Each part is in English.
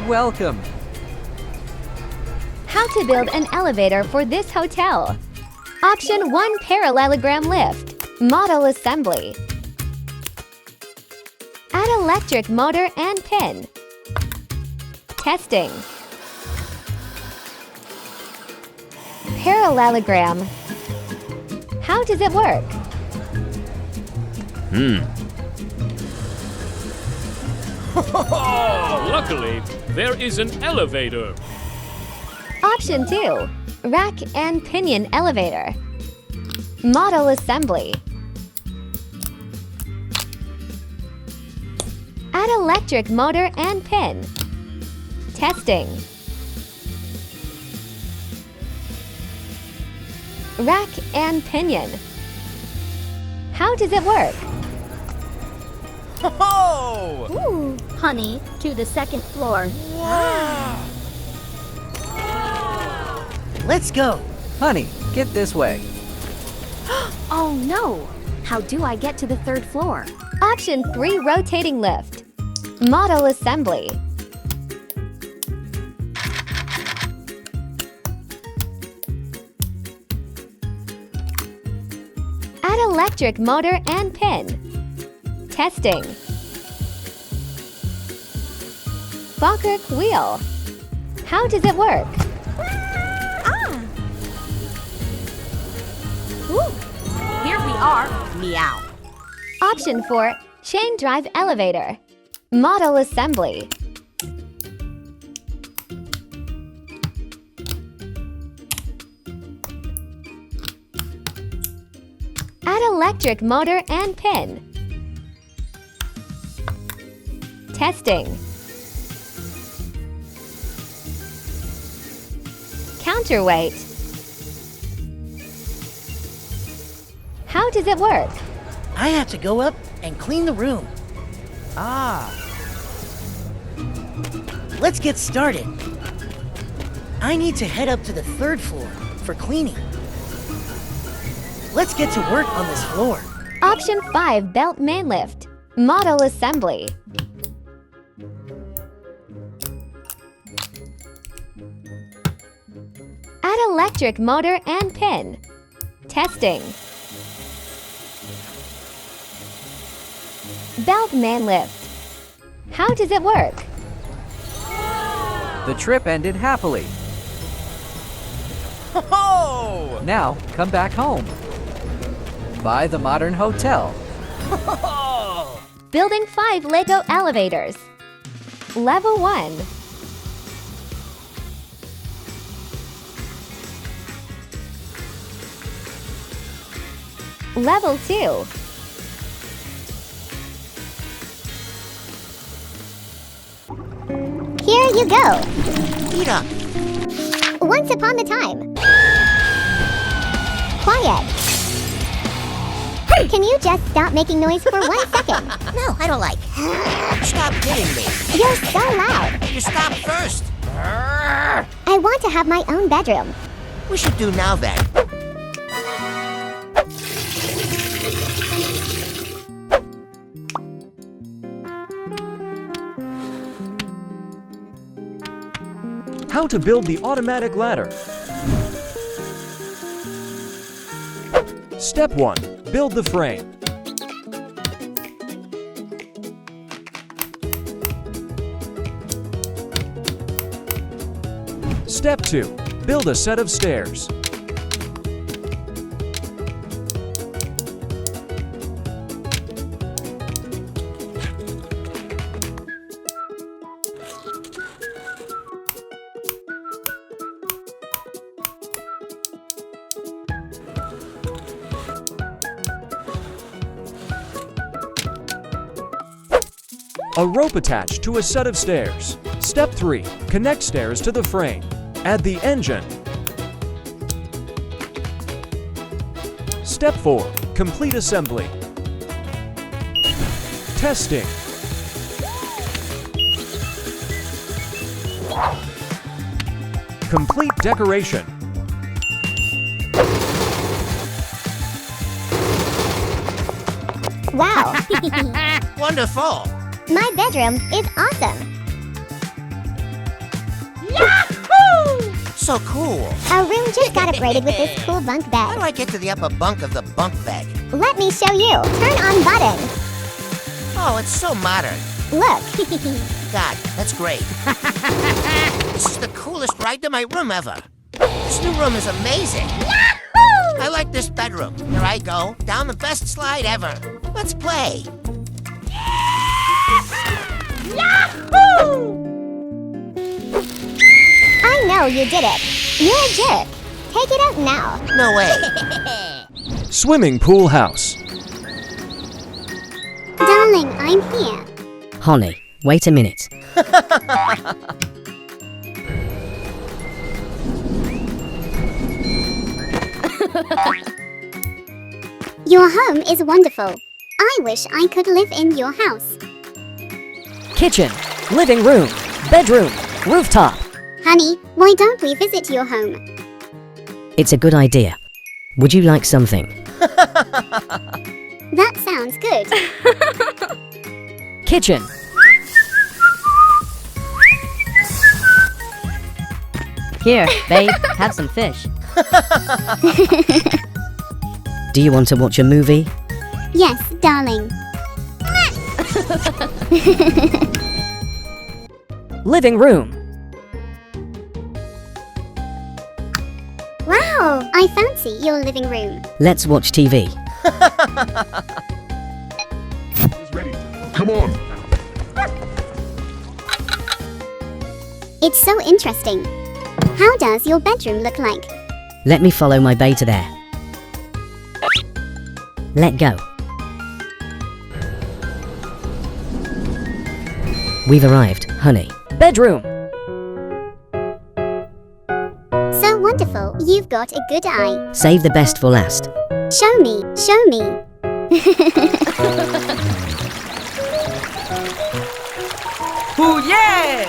Welcome. How to build an elevator for this hotel. Option 1, parallelogram lift. Model assembly. Add electric motor and pin. Testing. Parallelogram. How does it work? Luckily, there is an elevator. Option 2, rack and pinion elevator. Model assembly. Add electric motor and pin. Testing. Rack and pinion. How does it work? Oh! Ooh, honey, to the second floor. Wow! Let's go. Honey, get this way. Oh no! How do I get to the third floor? Option 3, rotating lift. Model assembly. Add electric motor and pin. Testing. Bokirk wheel. How does it work? Here we are. Meow. Option 4, chain drive elevator. Model assembly. Add electric motor and pin. Testing. Counterweight. How does it work? I have to go up and clean the room. Ah! Let's get started. I need to head up to the third floor for cleaning. Let's get to work on this floor. Option 5, belt main lift. Model assembly. Add electric motor and pin. Testing. Belt main lift. How does it work? The trip ended happily. Oh! Now, come back home. Buy the modern hotel. Building 5 Lego elevators. Level 1. Level 2. Here you go. Eat up. Once upon a time. Quiet. Can you just stop making noise for 1 second? No, I don't like. Stop hitting me. You're so loud. You stop first. I want to have my own bedroom. We should do now then. How to build the automatic ladder. Step 1. Build the frame. Step 2. Build a set of stairs. A rope attached to a set of stairs. Step 3. Connect stairs to the frame. Add the engine. Step 4. Complete assembly. Testing. Complete decoration. Wow. Wonderful. My bedroom is awesome. so cool. Our room just got upgraded with this cool bunk How do bed. I get to the upper bunk of the bunk bed? Let me show you. Turn on button. Oh, it's so modern. Look. God, that's great. This is the coolest ride to my room ever. This new room is amazing. I like this bedroom. Here I go, down the best slide ever. Let's play. I know you did it. You're a jerk. Take it out now. No way. Swimming pool house. Darling, I'm here. Honey, wait a minute. Your home is wonderful. I wish I could live in your house. Kitchen, living room, bedroom, rooftop. Honey, why don't we visit your home? It's a good idea. Would you like something? That sounds good. Kitchen. Here, babe, have some fish. Do you want to watch a movie? Yes, darling. Living room. Wow, I fancy your living room. Let's watch TV. Come on. It's so interesting. How does your bedroom look like? Let me follow my beta there. Let go. We've arrived, honey. Bedroom. So wonderful, you've got a good eye. Save the best for last. Show me, show me. Ooh, yeah!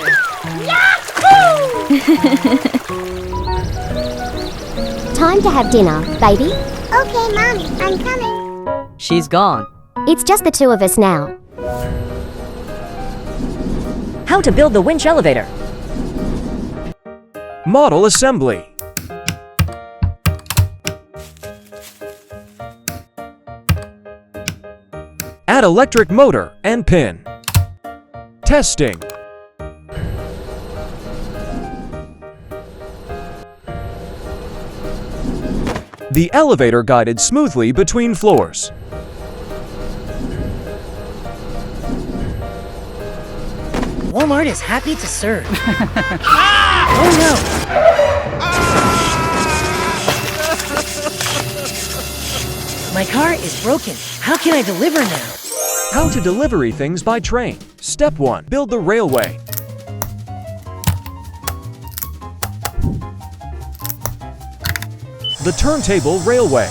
Time to have dinner, baby. Okay, Mommy, I'm coming. She's gone. It's just the two of us now. How to build the winch elevator. Model assembly. Add electric motor and pin. Testing. The elevator guided smoothly between floors. Walmart is happy to serve. Oh no! My car is broken. How can I deliver now? How to deliver things by train. Step 1. Build the railway. The turntable railway.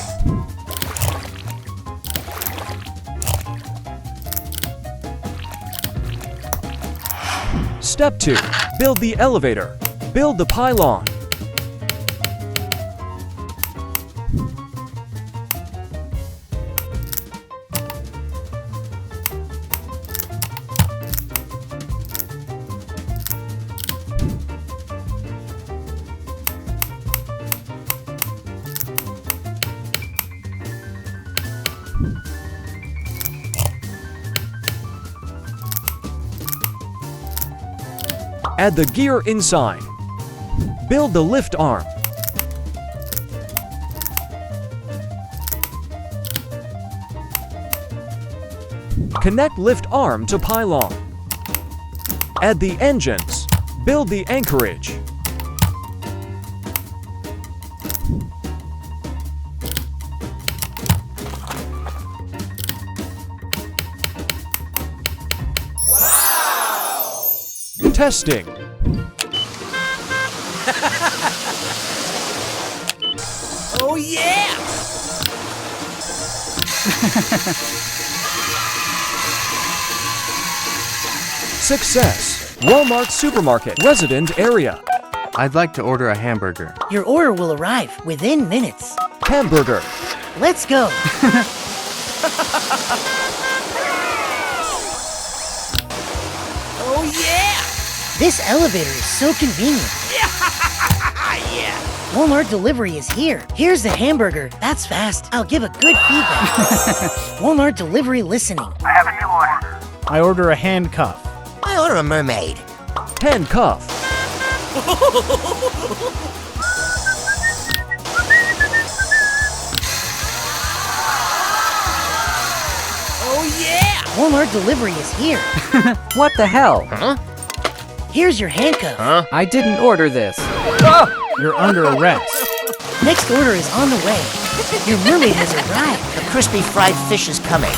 Step 2. Build the elevator. Build the pylon. Add the gear inside. Build the lift arm. Connect lift arm to pylon. Add the engines. Build the anchorage. Testing. Oh, yeah! Success. Walmart supermarket resident area. I'd like to order a hamburger. Your order will arrive within minutes. Hamburger. Let's go. Oh, yeah! This elevator is so convenient. Yeah. Walmart delivery is here. Here's the hamburger. That's fast. I'll give a good feedback. Walmart delivery listening. I order a handcuff. I order a mermaid. Handcuff. Walmart delivery is here. What the hell? Here's your handcuff. I didn't order this. You're under arrest. Next order is on the way. Your mermaid has arrived. The crispy fried fish is coming.